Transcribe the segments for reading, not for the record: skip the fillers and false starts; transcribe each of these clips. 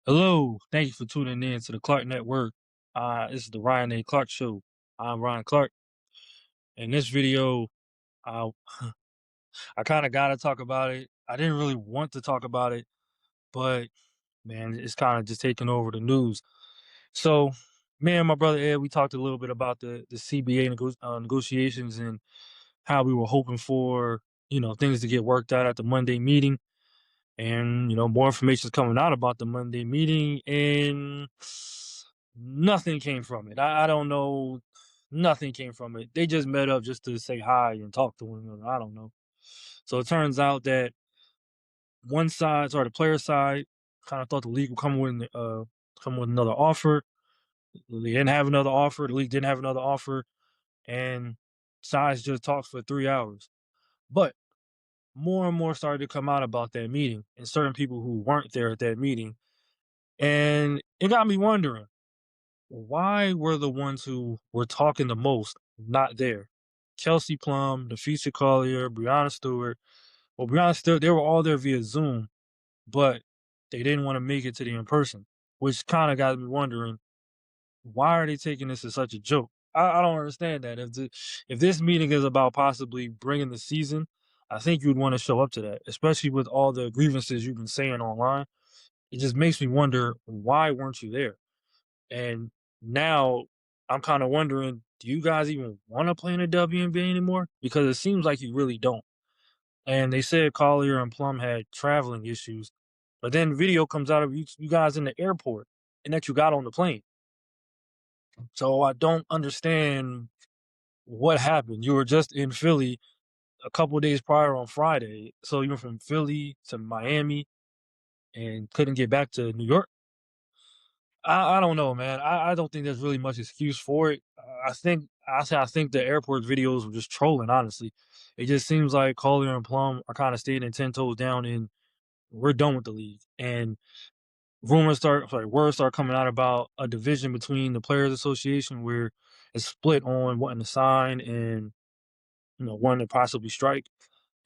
Hello, thank you for tuning in to the Clark Network. This is the Ryan A. Clark Show. I'm Ryan Clark. In this video, I I kind of gotta talk about it. I didn't really want to talk about it, but man, it's kind of just taking over the news. So, me and my brother Ed, we talked a little bit about the CBA negotiations and how we were hoping for things to get worked out at the Monday meeting. And more information is coming out about the Monday meeting, and nothing came from it. I don't know. Nothing came from it. They just met up just to say hi and talk to one another. I don't know. So it turns out that one side, or the player side, kind of thought the league would come with another offer. They didn't have another offer. The league didn't have another offer, and sides just talked for 3 hours. But more and more started to come out about that meeting, and certain people who weren't there at that meeting. And it got me wondering, why were the ones who were talking the most not there? Kelsey Plum, Nafisa Collier, Brianna Stewart. Well, Brianna Stewart, they were all there via Zoom, but they didn't want to make it to the in person, which kind of got me wondering, why are they taking this as such a joke? I don't understand that. If this meeting is about possibly bringing the season, I think you'd want to show up to that, especially with all the grievances you've been saying online. It just makes me wonder, why weren't you there? And now I'm kind of wondering, do you guys even want to play in the WNBA anymore? Because it seems like you really don't. And they said Collier and Plum had traveling issues, but then video comes out of you guys in the airport and that you got on the plane. So I don't understand what happened. You were just in Philly a couple of days prior on Friday. So you went from Philly to Miami and couldn't get back to New York. I don't know, man. I don't think there's really much excuse for it. I think the airport videos were just trolling. Honestly, it just seems like Collier and Plum are kind of standing 10 toes down, and we're done with the league. And words start coming out about a division between the Players Association where it's split on wanting to sign and wanting to possibly strike.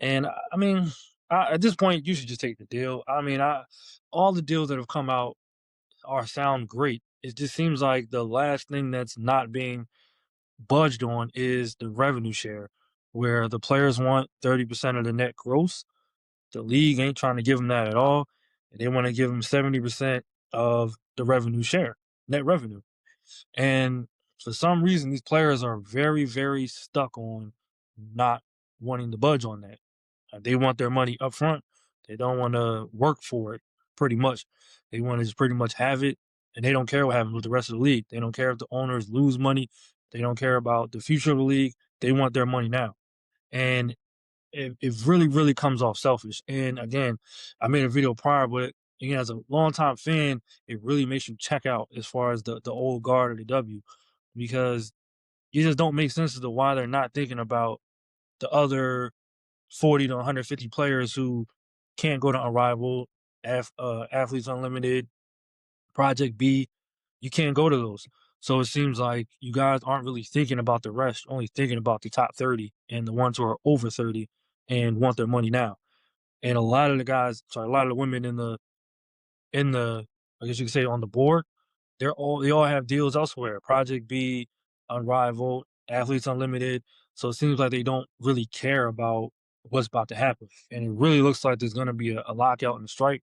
And I mean, at this point, you should just take the deal. I mean, all the deals that have come out are sound great. It just seems like the last thing that's not being budged on is the revenue share, where the players want 30% of the net gross. The league ain't trying to give them that at all. And they want to give them 70% of the revenue share, net revenue. And for some reason, these players are very, very stuck on not wanting to budge on that. They want their money up front. They don't want to work for it, pretty much. They want to just pretty much have it, and they don't care what happens with the rest of the league. They don't care if the owners lose money. They don't care about the future of the league. They want their money now. And it really, really comes off selfish. And again, I made a video prior, but again, as a longtime fan, it really makes you check out as far as the old guard of the W, because it just don't make sense as to why they're not thinking about the other 40 to 150 players who can't go to Arrival, Athletes Unlimited, Project B. You can't go to those. So it seems like you guys aren't really thinking about the rest, only thinking about the top 30 and the ones who are over 30 and want their money now. And a lot of the guys, sorry, a lot of the women in the I guess you could say on the board, they all have deals elsewhere. Project B, Unrivaled, Athletes Unlimited. So it seems like they don't really care about what's about to happen. And it really looks like there's gonna be a lockout and a strike.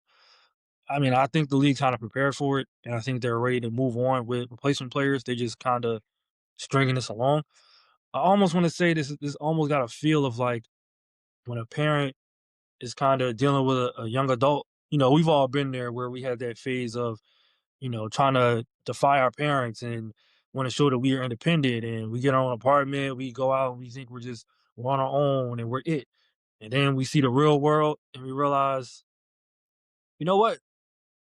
I mean, I think the league kind of prepared for it, and I think they're ready to move on with replacement players. They just kind of stringing this along. I almost want to say this almost got a feel of like when a parent is kind of dealing with a young adult. We've all been there where we had that phase of trying to defy our parents and want to show that we are independent, and we get our own apartment, we go out and we think we're on our own and we're it. And then we see the real world and we realize, you know what?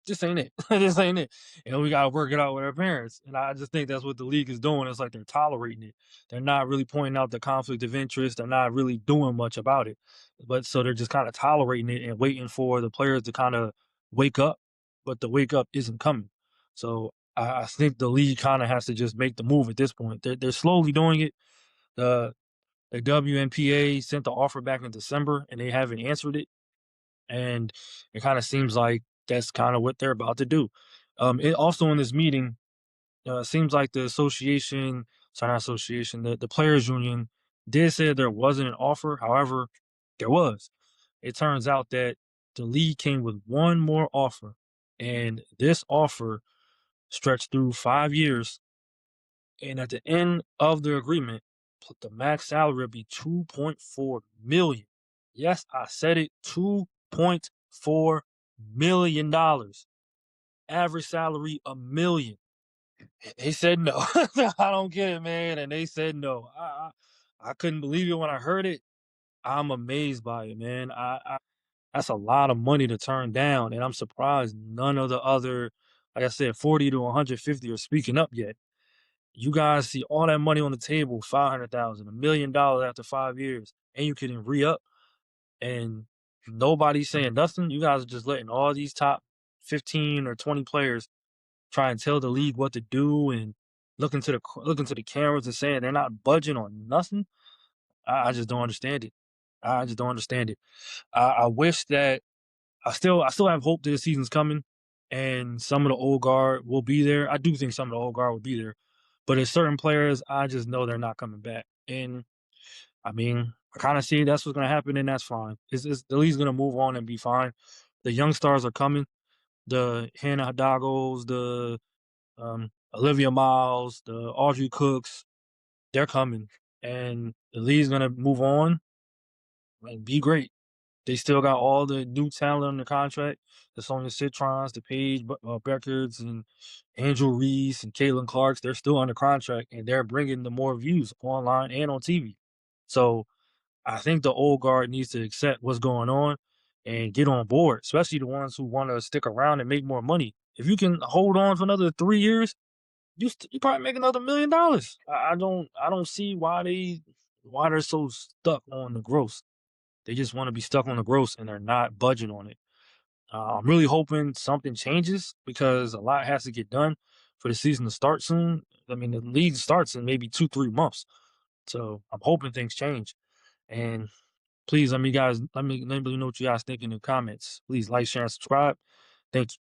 This ain't it. This ain't it. And we gotta work it out with our parents. And I just think that's what the league is doing. It's like they're tolerating it. They're not really pointing out the conflict of interest. They're not really doing much about it. But so they're just kind of tolerating it and waiting for the players to kind of wake up. But the wake up isn't coming. So I think the league kind of has to just make the move at this point. They're slowly doing it. The the WNPA sent the offer back in December and they haven't answered it. And it kind of seems like that's kind of what they're about to do. It also in this meeting, it seems like the association, sorry, not association, the players union did say there wasn't an offer. However, there was. It turns out that the league came with one more offer, and this offer stretched through 5 years. And at the end of the agreement, the max salary would be 2.4 million. Yes, I said it, $2.4 million. Average salary $1 million. They said no. I don't get it, man. And they said no. I couldn't believe it when I heard it. I'm amazed by it, man. That's a lot of money to turn down, and I'm surprised none of the other, like I said, 40 to 150 are speaking up yet. You guys see all that money on the table, 500,000, $1 million after 5 years, and you can re up, and nobody's saying nothing. You guys are just letting all these top 15 or 20 players try and tell the league what to do and looking to the cameras and saying they're not budging on nothing. I just don't understand it. I just don't understand it. I wish that I still have hope that the season's coming and some of the old guard will be there. I do think some of the old guard will be there. But there's certain players I just know they're not coming back. And I mean, I kind of see that's what's gonna happen, and that's fine. The league's gonna move on and be fine. The young stars are coming. The Hannah Hidalgos, the Olivia Miles, the Audrey Cooks, they're coming. And the league's gonna move on and be great. They still got all the new talent on the contract. The Sonia Citrons, the Paige Beckards, and Angel Reese and Caitlin Clarks. They're still under contract, and they're bringing the more views online and on TV. So I think the old guard needs to accept what's going on and get on board, especially the ones who want to stick around and make more money. If you can hold on for another 3 years, you probably make another $1 million. I don't see why they're so stuck on the gross. They just want to be stuck on the gross and they're not budging on it. I'm really hoping something changes because a lot has to get done for the season to start soon. I mean, the league starts in maybe 2, 3 months, so I'm hoping things change. And please, let me know what you guys think in the comments. Please like, share, and subscribe. Thank you.